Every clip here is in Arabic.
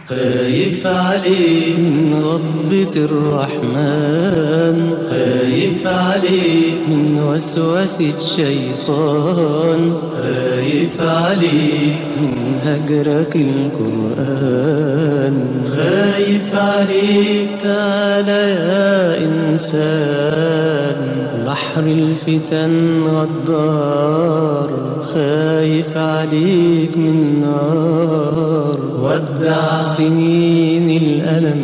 خايف عليك من غضبة الرحمن، خايف عليك من وسوسة الشيطان، خايف عليك من هجرك القرآن، خايف عليك. تعالى يا إنسان، بحر الفتن غدار، خايف عليك من نار. ودع سنين الألم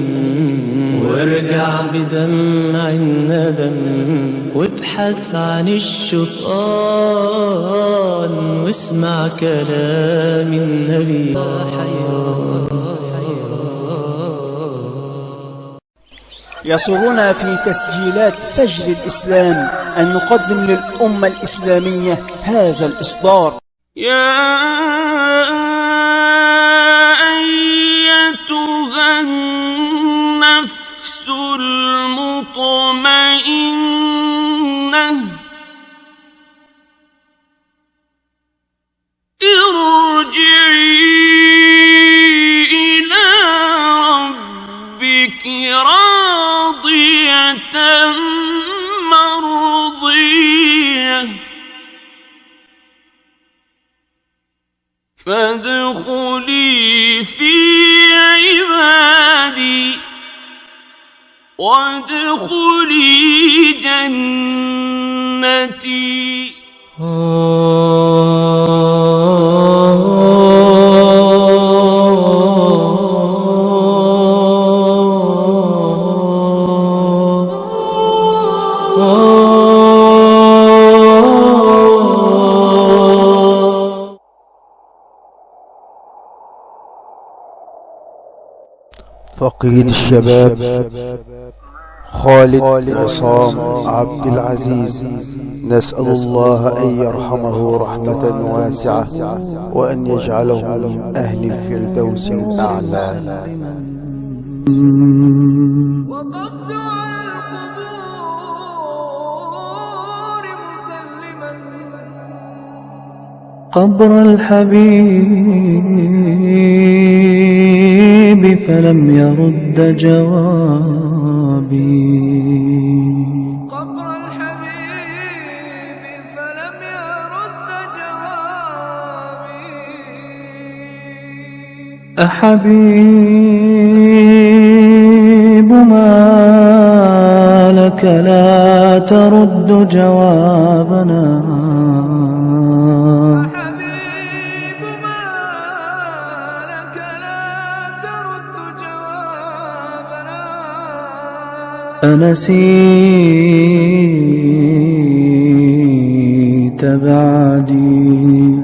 وارجع بدمع الندم، وابحث عن الشيطان واسمع كلام النبي. يسرنا في تسجيلات فجر الإسلام أن نقدم للأمة الإسلامية هذا الإصدار. يا أيتها النفس المطمئنة، ارجعي إلى ربك راضية مرضية، فادخلي في عبادي وادخلي جنتي. فقيد الشباب خالد عصام عبد العزيز، نسأل الله أن يرحمه رحمة واسعة وأن يجعله من أهل الفردوس الأعلى. وقفت على القبور مسلما قبر الحبيب فلم يرد جوابي، قبر الحبيب فلم يرد جوابي. أحبيب ما لك لا ترد جوابنا، أنسيت بعدي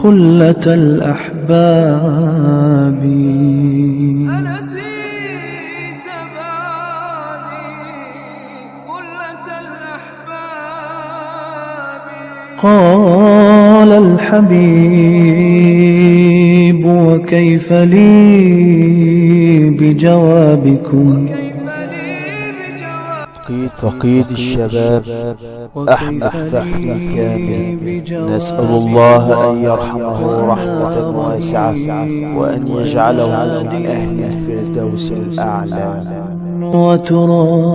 خلة الأحباب، أنسيت بعدي خلة الأحباب. قال الحبيب وكيف لي بجوابكم. فقيد الشباب أحمد فخري كامل، نسأل الله أن يرحمه رحمة واسعة وأن يجعله من أهل الفردوس الأعلى. وترابي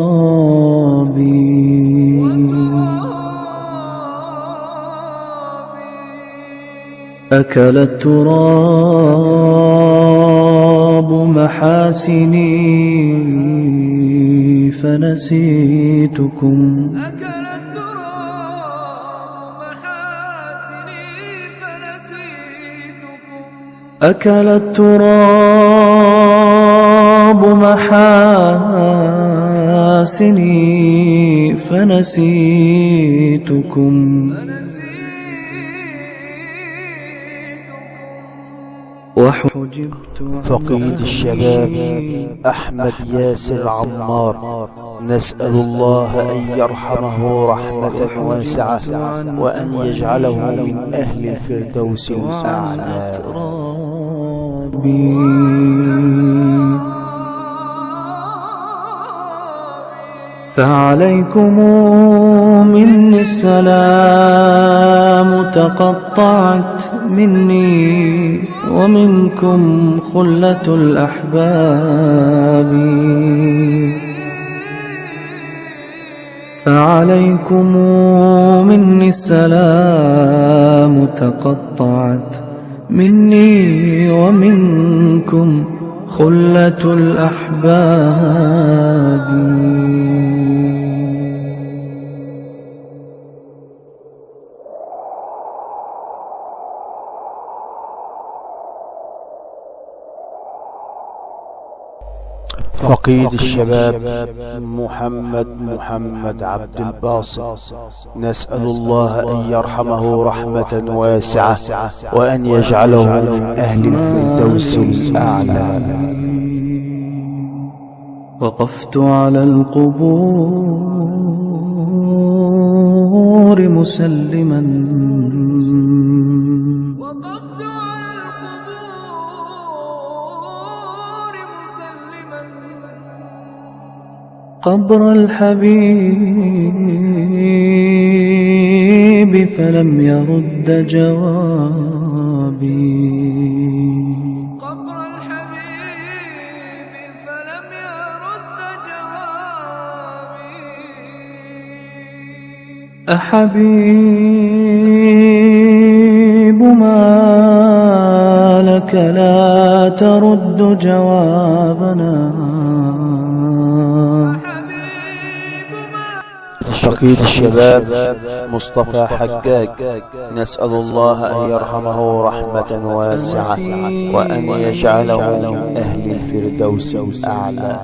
أكل التراب محاسني فنسيتكم، أكل التراب محاسني فنسيتكم، أكل التراب محاسني فنسيتكم، فقيد الشباب أحمد ياسر عمار، نسأل الله أن يرحمه رحمة واسعة وأن يجعله من أهل الفردوس الأعلى. فعليكم مني السلام تقطعت مني ومنكم خلة الأحباب. فعليكم مني السلام تقطعت مني ومنكم خلة الأحباب. فقيد الشباب محمد عبد الباسط، نسأل الله أن يرحمه رحمة واسعة وأن يجعله من أهل الفردوس الأعلى. وقفت على القبور مسلما قبر الحبيب فلم يرد جوابي. أحبيب ما لك لا ترد جوابنا. فقيد الشباب مصطفى حجاج، نسأل الله أن يرحمه رحمة واسعة وأن يجعله من أهل الفردوس الأعلى.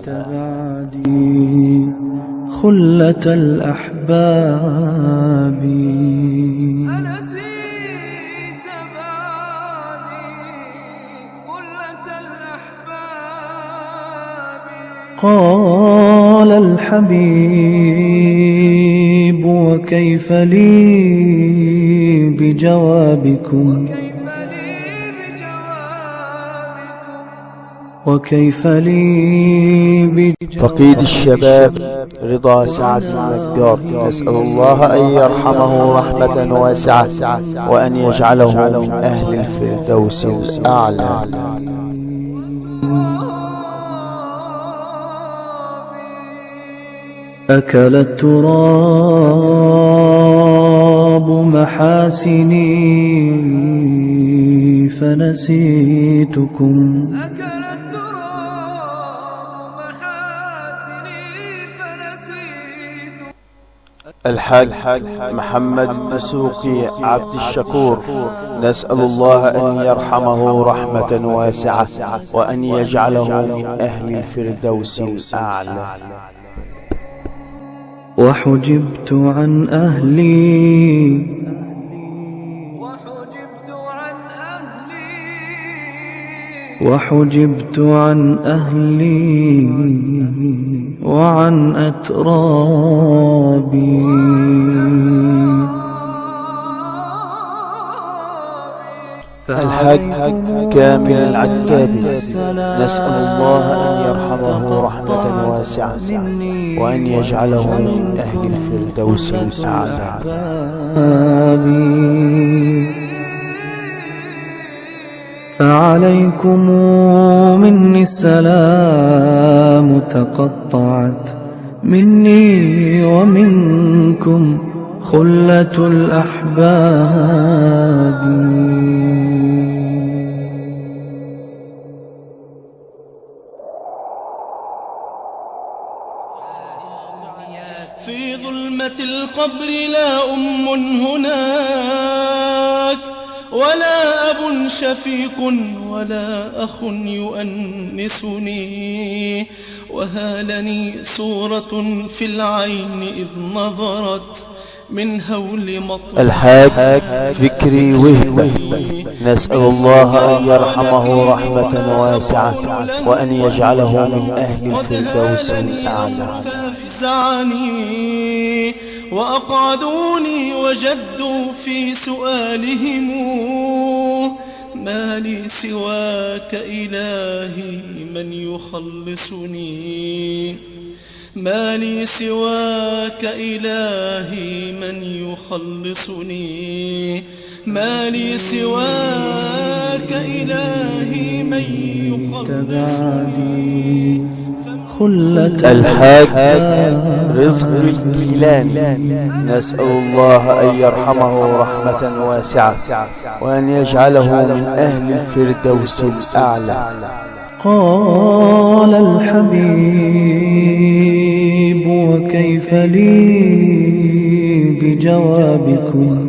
خلة الأحباب أنسيت بعدي خلة الأحباب. قال الحبيب وكيف لي بجوابكم وكيف لي بجوابكم. فقيد الشباب رضا سعد النجار، نسأل الله أن يرحمه رحمة واسعة وأن يجعله من أهل الفردوس الأعلى. أكل التراب محاسني فنسيتكم. الحاج محمد الدسوقي عبد الشكور، نسأل الله أن يرحمه رحمة واسعة وأن يجعله من أهل الفردوس الأعلى. وحجبت عن أهلي وحجبت عن أهلي وعن أترابي. الحاج كامل العتابي، نسأل الله أن يرحمه رحمة واسعة وأن يجعله من أهل الفردوس الأعلى. فعليكم مني السلام تقطعت مني ومنكم خلة الأحباب. في ظلمة القبر لا أم هناك ولا أب شفيق ولا أخ يؤنسني، وهالني صورة في العين إذ نظرت من هول مطر. الحاج فكري وهبة، نسأل الله أن يرحمه رحمة واسعة وأن يجعله من أهل الفردوس الأعلى. فزعني وأقعدوني وجدوا في سؤالهم ما لي سواك إلهي من يخلصني. ما لي سواك إلهي من يخلصني، ما لي سواك إلهي من يخلصني. الحاج رزق الكيلاني، نسأل الله أن يرحمه رحمة واسعة وأن يجعله من أهل الفردوس الأعلى. قال الحبيب وكيف لي بجوابكم،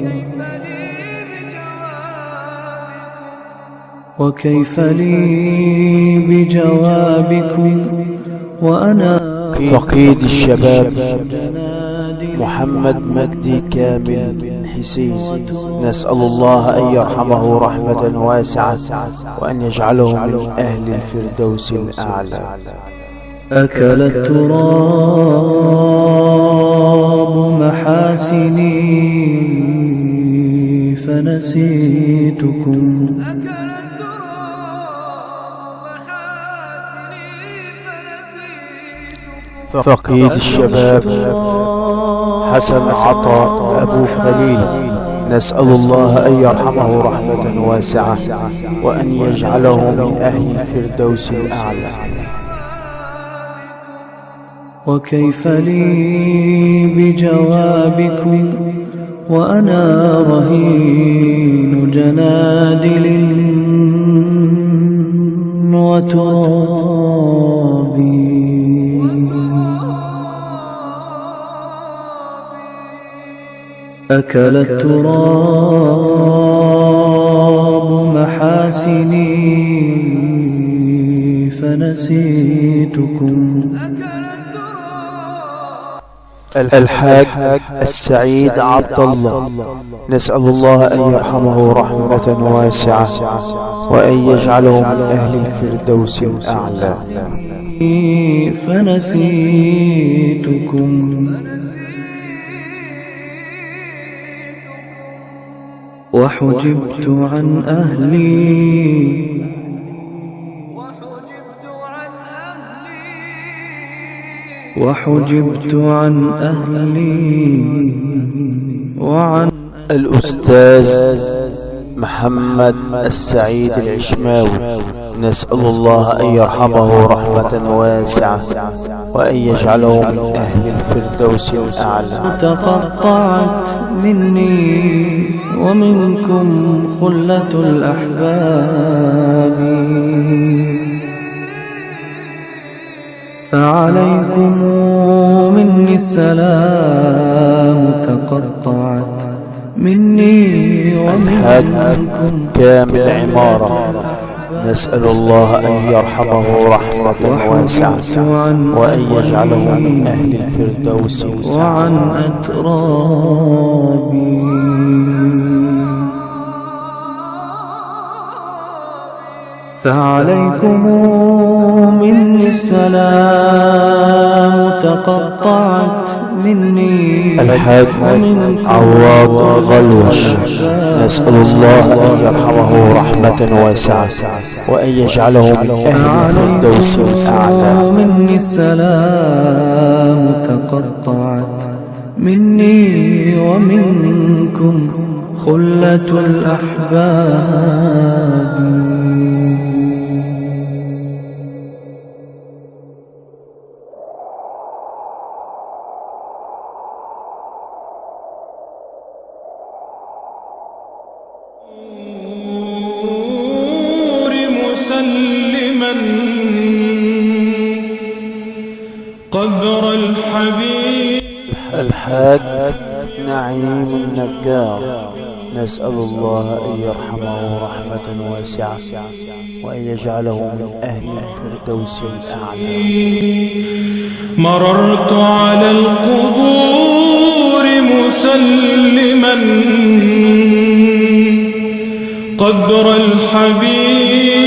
وكيف لي بجوابكم وأنا فقيد الشباب محمد مجدي كامل حسين، نسأل الله أن يرحمه رحمة واسعة وأن يجعله من أهل الفردوس الأعلى. أكل التراب محاسني فنسيتكم، فقيد الشباب حسن عطاء أبو خليل، نسأل الله أن يرحمه رحمة واسعة وأن يجعله من أهل الفردوس الأعلى. وكيف لي بجوابكم وأنا رهين جنادل وترابي، أكل التراب محاسني فنسيتكم. الحاج السعيد عبد الله، نسأل الله أن يرحمه رحمة واسعة وأن يجعله من أهل الفردوس الأعلى. فنسيتكم وحجبت عن أهلي، وحجبت عن أهلي وعن الأستاذ محمد السعيد العشماوي، نسأل الله أن يرحمه رحمة واسعة وأن يجعله من أهل الفردوس الأعلى. تقطعت مني ومنكم خلة الأحباب، فعليكم مني السلام تقطعت مني ومنكم. كامل عمارة، نسأل الله أن يرحمه رحمة واسعة وأن يجعله من أهل الفردوس الأعلى. وعن أترابي فعليكم مني السلام تقطعت مني. الحاج عواد غلوش، نسأل الله أن يرحمه رحمة واسعة وأن يجعله من أهل الفردوس الأعلى. مني السلام تقطعت مني ومنكم خلة الأحباب. مسلما قبر الحبيب. الحاج نعيم النجار، نسأل الله أن يرحمه رحمة واسعة وأن يجعله من أهل الفردوس الأعلى. مررت على القبور مسلما قبر الحبيب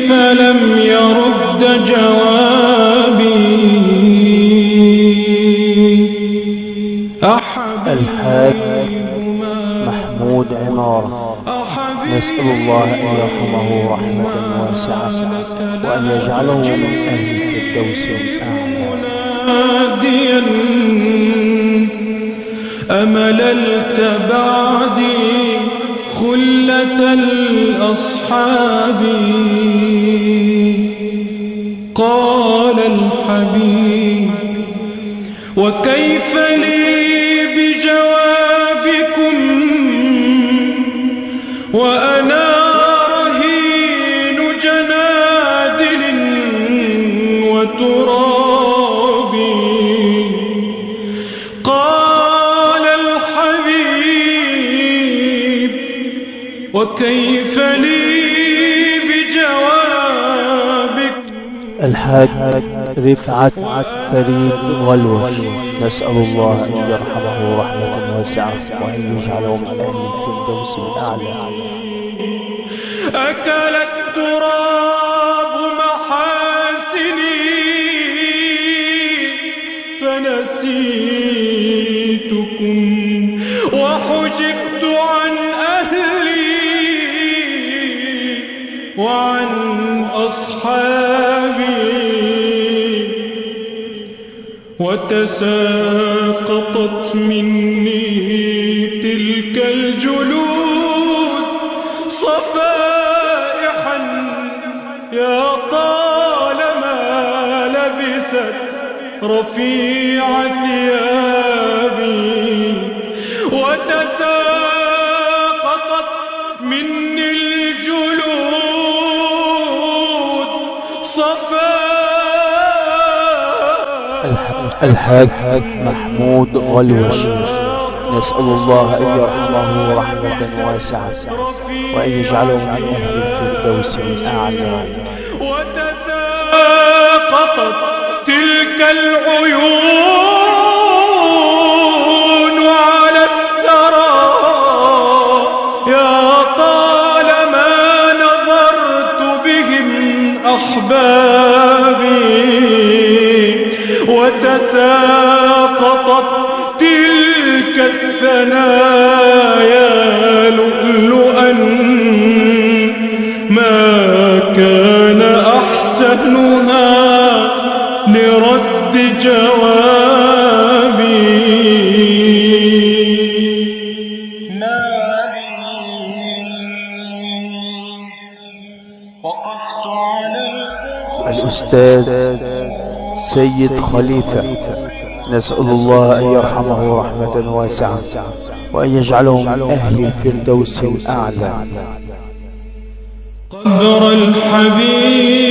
فلم يرد جوابي. الحاج محمود عمارة، نسأل الله أن يرحمه رحمة واسعة وأن يجعله من أهل الفردوس الأعلى. ناديا أمللت بعدي خلة الأصحاب. قال الحبيب وكيف لي بجوابكم وأنا رهين جنادل وتراب. قال الحبيب وكيف لي بجوابك. الحاج رفعت فريد غلوش، نسأل الله أن يرحمه رحمة واسعة وأن يجعله من أهل الفردوس الأعلى. أكل التراب محاسني فنسيتكم وحجبت عن أهلي وعن أصحابي وتساقطت مني تلك الجلود صفائحا يا طالما لبست رفيع ثيابي. وتساقطت مني الجلود صفائحا. الحاج محمود غلوش، نسأل الله أن يرحمه رحمة واسعة وأن يجعله من أهل الفردوس الأعلى. وتساقطت تلك العيون على الثرى يا طالما نظرت بهم أحبابي. وتساقطت تلك الثنايا لؤلؤا ما كان أحسنها لرد جوابي. وقفت على الأستاذ سيد خليفة، نسأل الله أن يرحمه رحمة واسعة وأن يجعله من أهل الفردوس الأعلى. قبر الحبيب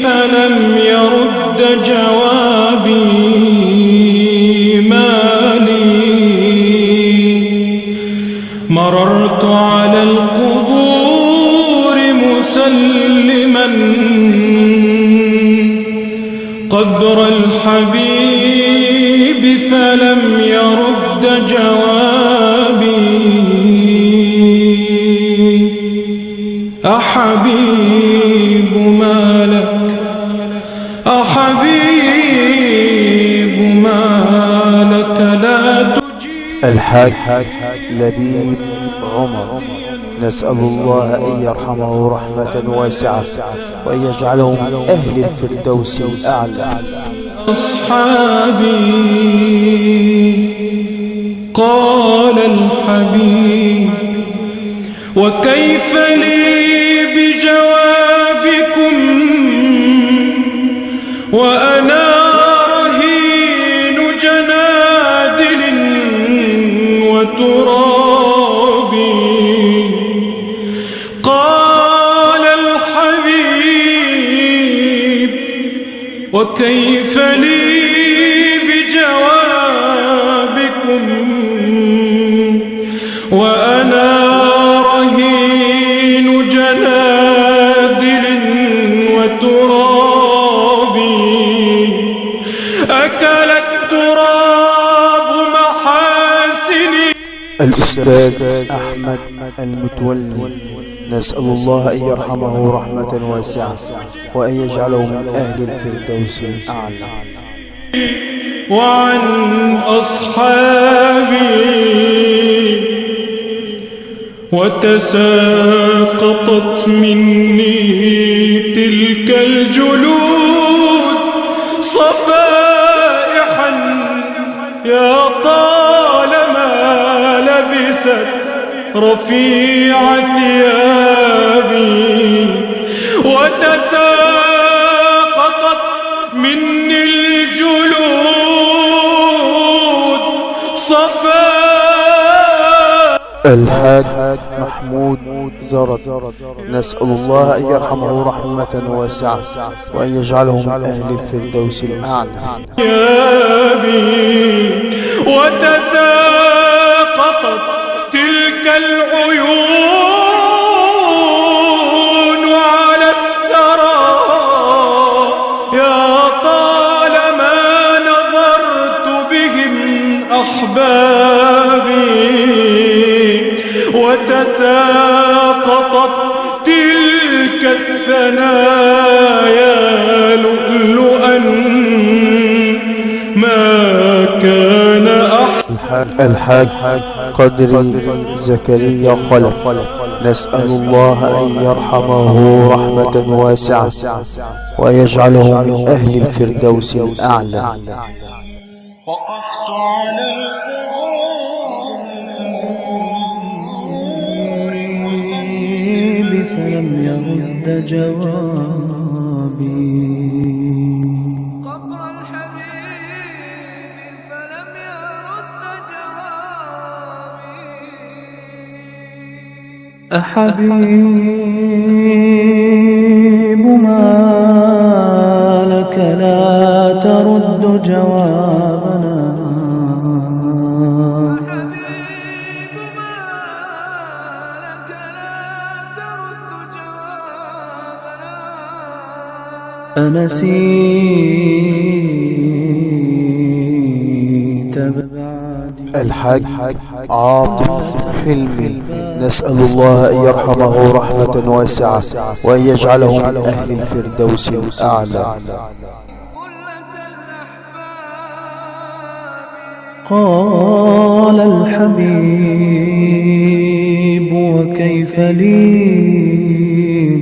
فلم يرد جوابي ما لي. مررت على القبور مسلما قبر الحبيب فلم يرد جوابي. أحبيب ما لك أحبيب ما لك لا تجيب. الحاج لبيب عمر، نسأل الله أن يرحمه رحمة واسعة وأن يجعله من أهل الفردوس الأعلى. أصحابي قال الحبيب وكيف لي بجوابكم وأنا رهين جنادل وتراب. قال الحبيب وكيف لي بجوابكم وأنا رهين جنادل وتراب. أكل التراب محاسني. الأستاذ أحمد المتولي، نسأل الله أن يرحمه رحمة واسعة وأن يجعله من أهل الفردوس الأعلى. وعن أصحابي وتساقطت مني تلك الجلود صفائحا رفيع ثيابي وتساقطت مني الجلود صفاء. الحاج محمود زرد، نسأل الله أن يرحمه رحمة واسعة وأن يجعله من أهل الفردوس الأعلى. وتساقطت تلك العيون على الثرى، يا طالما نظرت بهم أحبابي. وتساقطت تلك الثنايا لؤلؤا ما كان الحاج قدري زكريا خلف، نسأل الله أن يرحمه رحمة واسعة ويجعله من أهل الفردوس الأعلى. وقفت على فلم يرد جوابي، قبر الحبيب فلم يرد جوابي. أحبيب ما لك لا ترد جوابنا، أنسيت بعدي. الحاج عاطف حلمي، نسأل الله أن يرحمه رحمة واسعة وأن يجعله من أهل الفردوس الأعلى. قال الحبيب وكيف لي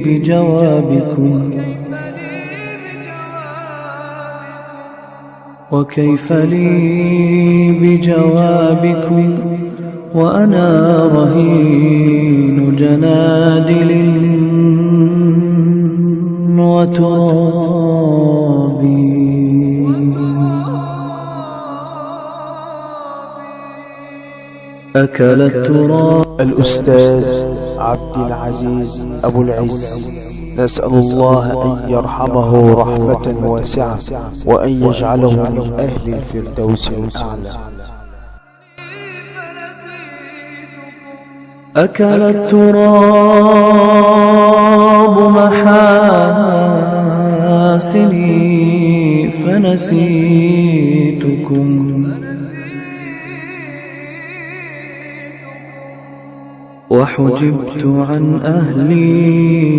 بجوابكم، وكيف لي بجوابكم وأنا رهين جنادل وترابي. أكل التراب. الأستاذ عبد العزيز أبو العز، نسأل الله أن يرحمه رحمة واسعة وأن يجعله من أهل الفردوس الأعلى. أكل التراب محاسني فنسيتكم، وحجبت عن أهلي،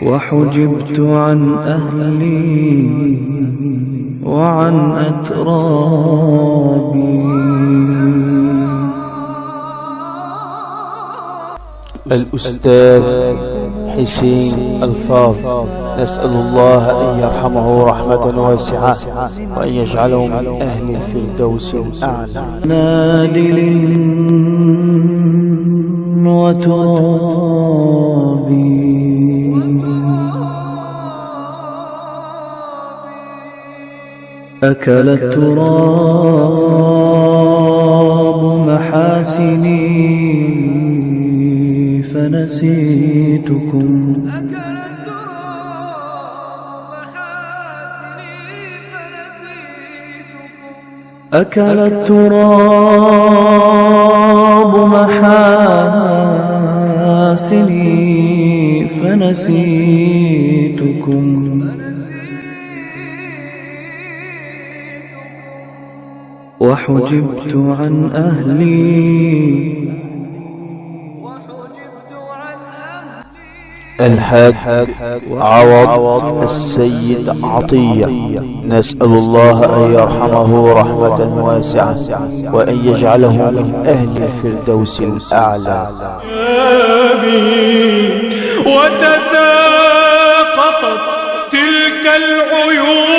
وحجبت عن أهلي وعن أترابي. الأستاذ حسين الفاض، نسأل الله أن يرحمه رحمة واسعة وأن يجعله من أهل الفردوس الأعلى. نادل وترابي. أكل التراب محاسني فنسيتكم، أكل التراب محاسني فنسيتكم، وحجبت عن أهلي. الحاج عوض السيد عطية، نسأل الله أن يرحمه رحمة واسعة وأن يجعله من أهل الفردوس الأعلى. وتساقطت تلك العيون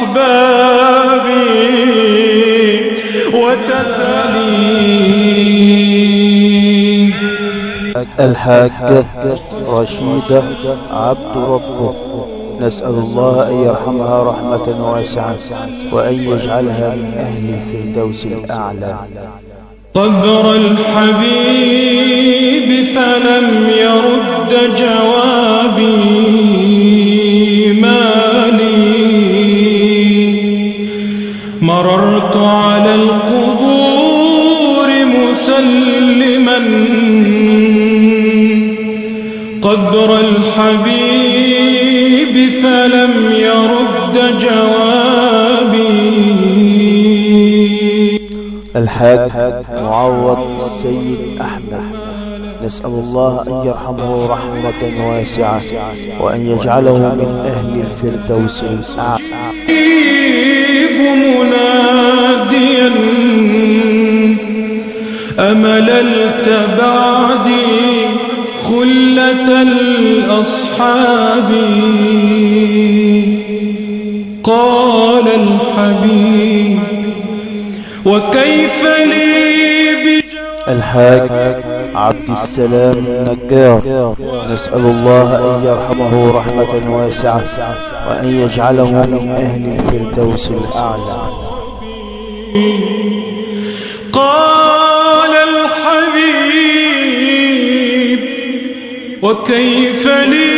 أحبابي وتسالي. الحاجة رشيدة عبد ربه، نسأل الله أن يرحمها رحمة واسعة وأن يجعلها من أهل الفردوس الأعلى. قبر الحبيب فلم يرد جوابي ما لي، مررت على القبور مسلما قبر الحبيب فلم يرد جوابي. الحاج معوض السيد أحمد، نسأل الله أن يرحمه رحمة واسعة وأن يجعله من أهل الفردوس الأعلى. مناديا أمللت بعدي خلة الأصحاب، قال الحبيب وكيف لي الحاج عبد السلام النجار، نسأل الله أن يرحمه رحمة واسعة وأن يجعله من أهل الفردوس الأعلى. قال الحبيب وكيف لي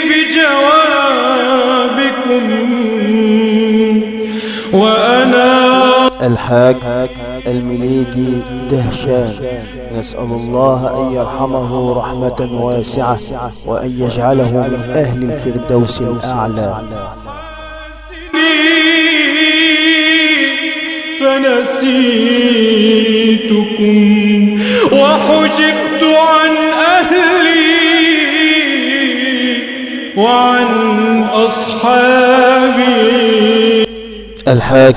بجوابكم وأنا. الحاج المليجي دهشان، نسأل الله أن يرحمه رحمة واسعة وأن يجعله من أهل الفردوس الأعلى. فنسيتكم وحجبت عن أهلي وعن أصحابي. الحاج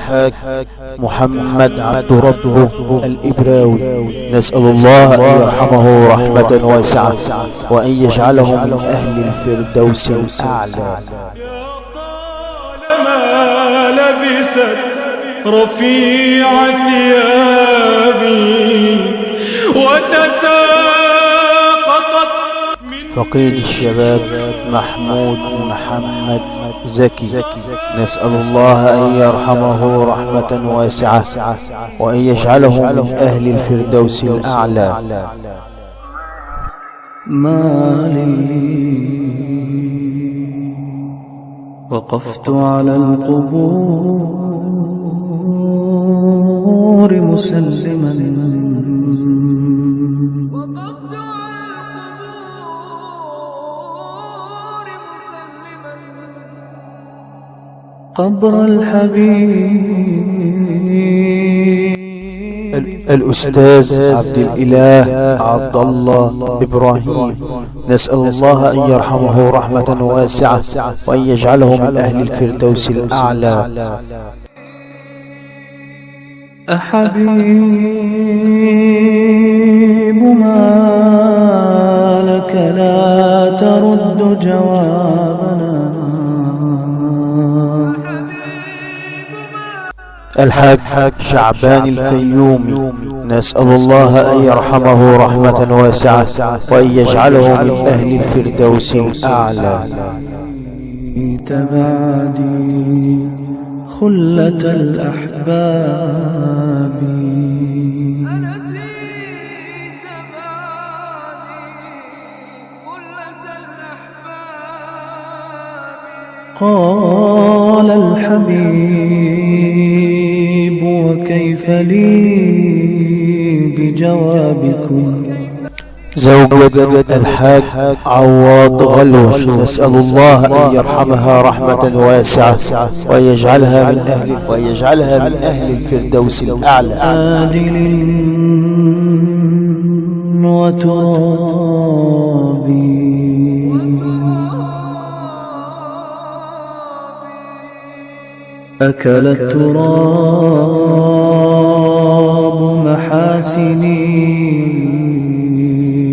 محمد عبد ربه الإبراوي، نسأل الله أن يرحمه رحمة واسعة وأن يجعله من أهل الفردوس الأعلى. ما لبست رفيع ثيابي وتساقطت فقيد الشباب محمود محمد زكي، نسأل الله أن يرحمه رحمة واسعة وأن يجعله من أهل الفردوس الأعلى. ما لي وقفت على القبور مسلما وقفت على القبور مسلما قبر الحبيب. الأستاذ عبد الإله عبد الله إبراهيم، نسأل الله أن يرحمه رحمة واسعة وأن يجعله من أهل الفردوس الأعلى. أحبيب ما لك لا ترد جوابنا. الحاج شعبان الفيومي، نسأل الله أن يرحمه رحمة واسعة وأن يجعله من أهل الفردوس الأعلى. تبعدي خلة الأحباب نسيت بعدي خلة الأحباب. قال الحبيب وكيف لي بجوابكم. زوجة الحاج عواد غلوش، نسأل الله أن يرحمها رحمة واسعة وأن يجعلها من أهل الفردوس الأعلى. عادل وترابي أكل التراب محاسني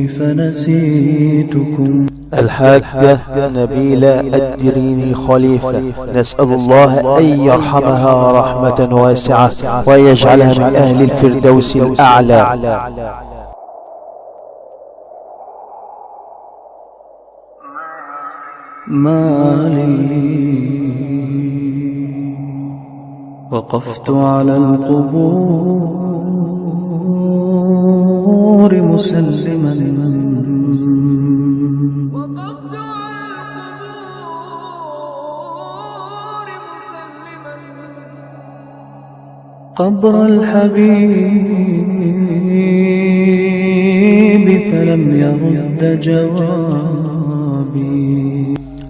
فنسيتكم. الحاجة نبيلة الدريني خليفة، نسأل الله أن يرحمها رحمة واسعة ويجعلها من أهل الفردوس الأعلى. ما لي وقفت على القبور مسلما وقفت على القبور مسلما قبر الحبيب فلم يرد جوابي.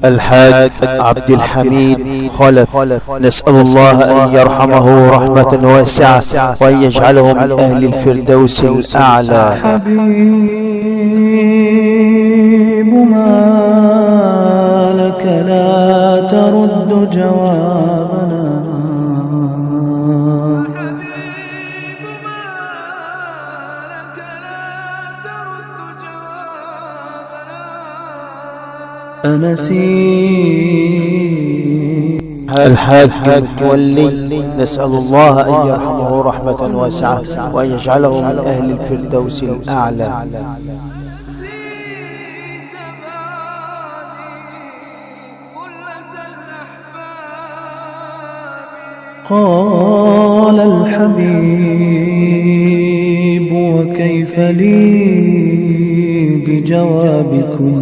الحاج عبد الحميد خلف، نسأل الله أن يرحمه رحمة واسعة وأن يجعله من أهل الفردوس الأعلى. حبيب ما لك لا ترد جوابنا حبيب ما لك لا ترد جوابنا أنسيت الحاج متولي، نسأل الله أن يرحمه رحمة واسعة وأن يجعله من أهل الفردوس الأعلى. نسيت بعدي خلة الأحباب قال الحبيب وكيف لي بجوابكم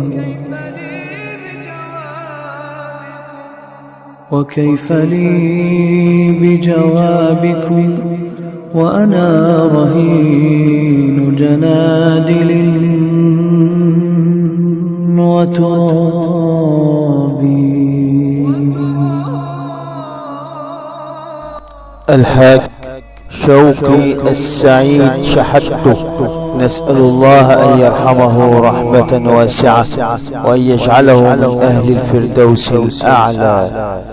وكيف لي بجوابكم وأنا رهين جنادل وترابي. الحاج شوقي السعيد شحته، نسأل الله أن يرحمه رحمة واسعة وأن يجعله من أهل الفردوس الأعلى.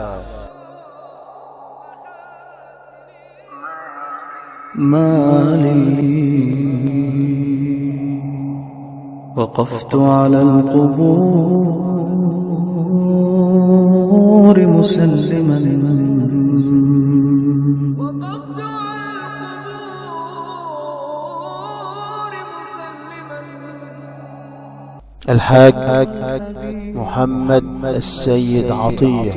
ما لي وقفت على القبور مسلما وقفت على القبور مسلما الحاج محمد السيد عطية،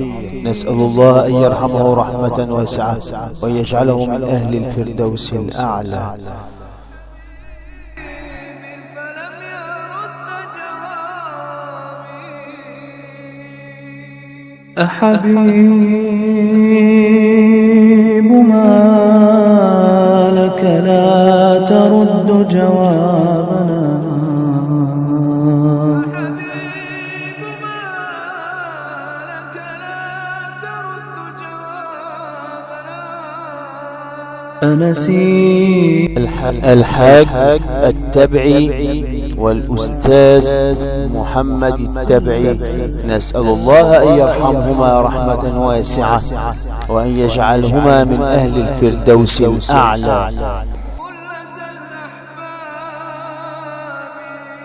نسأل الله أن يرحمه رحمة واسعة ويجعله من أهل الفردوس الأعلى. فلم يرد جوابي أحبيب ما لك لا ترد جوابنا حبيب ما لك لا ترد جوابنا أنسيت الحاج التبعي والأستاذ محمد التبعي، نسأل الله أن يرحمهما رحمة واسعة وأن يجعلهما من أهل الفردوس الأعلى.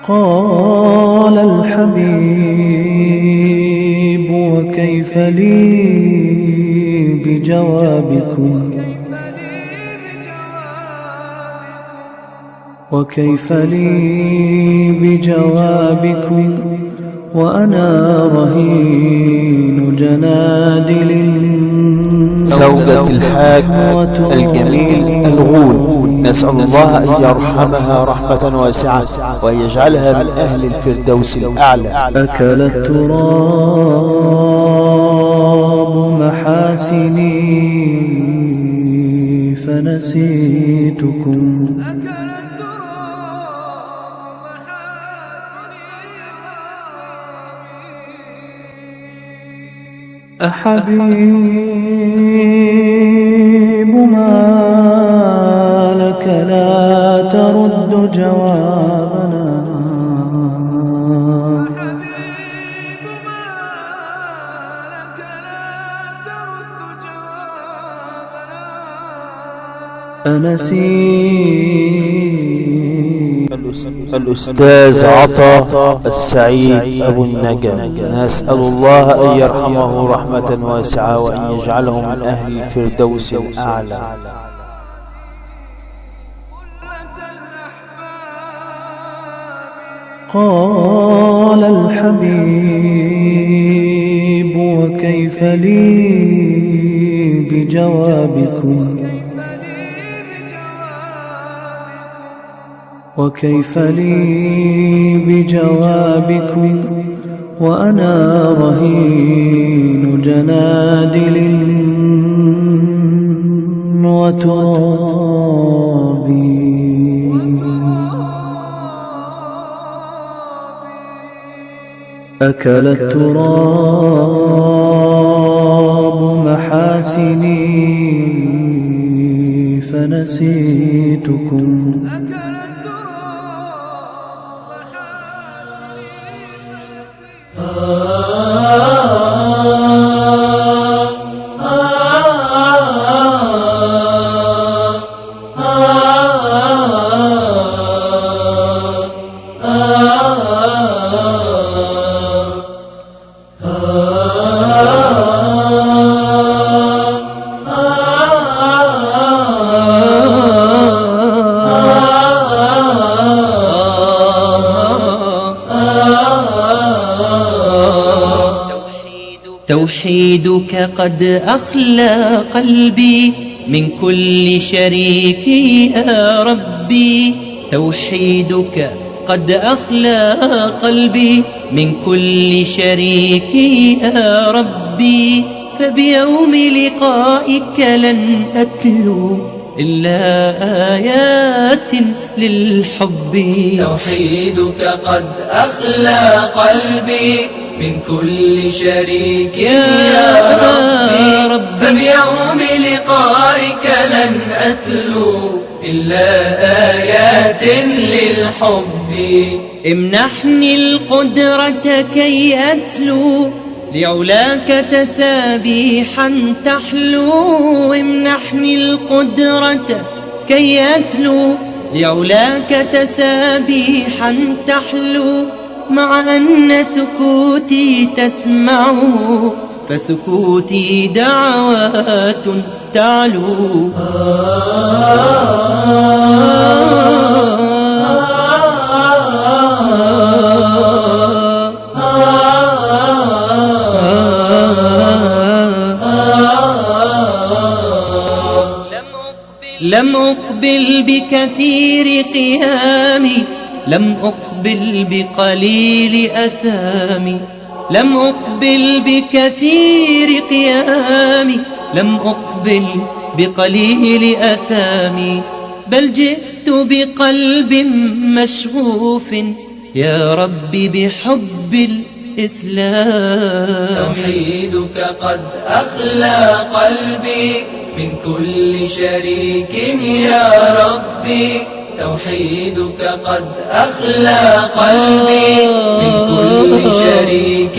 قال الحبيب وكيف لي بجوابكم وكيف لي بجوابكم وأنا رهين جنادل زوجة الحاج الجميل الغول، نسأل الله أن يرحمها رحمة واسعة وأن يجعلها من أهل الفردوس الأعلى. أكل التراب محاسني فنسيتكم أحبيب ما لك لا ترد جوابنا حبيب ما لك لا ترد جوابنا أنسيت الأستاذ عطا السعيد أبو النجا. نسأل الله أن يرحمه رحمة واسعة وأن يجعله من أهل الفردوس الأعلى. قال الحبيب وكيف لي بجوابكم، وكيف لي بجوابكم وأنا رهين جنادل وترابي. أكل التراب محاسني فنسيتكم، توحيدك قد أخلى قلبي من كل شريك يا ربي، توحيدك قد أخلى قلبي من كل شريك يا ربي، فبيوم لقائك لن أتلو إلا آيات للحب. توحيدك قد أخلى قلبي من كل شريك يا ربي، فبيوم لقائك لن أتلو إلا آيات للحب. امنحني القدرة كي أتلو لعلاك تسابيحا تحلو، امنحني القدرة كي أتلو لعلاك تسابيحا تحلو، مع أن سكوتي تسمعه فسكوتي دعوات تعلو. لم أقبل بكثير قيامي، لم أقبل بقليل أثامي، لم أقبل بكثير قيامي، لم أقبل بقليل أثامي، بل جئت بقلب مشغوف يا رب بحب الإسلام. توحيدك قد أخلى قلبي من كل شريك يا ربي، توحيدك قد أخلى قلبي من كل شريك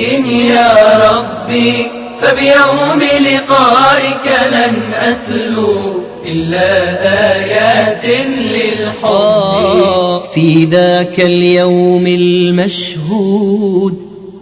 يا ربي، فبيوم لقائك لن أتلو إلا آيات للحب. في ذاك اليوم المشهود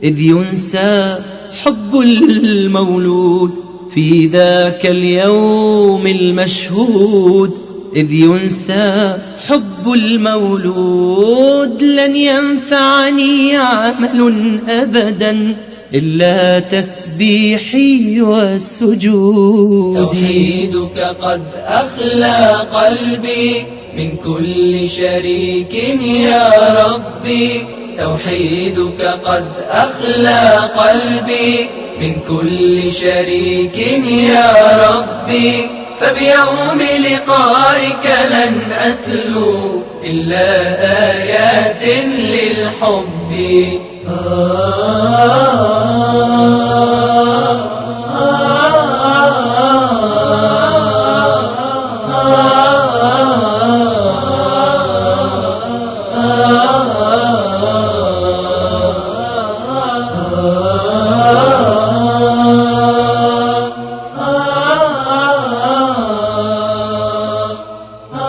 إذ ينسى حب المولود، في ذاك اليوم المشهود إذ ينسى حب المولود، لن ينفعني عمل أبدا إلا تسبيحي وسجودي. توحيدك قد أخلى قلبي من كل شريك يا ربي، توحيدك قد أخلى قلبي من كل شريك يا ربي، فبيوم لقائك لن أتلو إلا آيات للحب.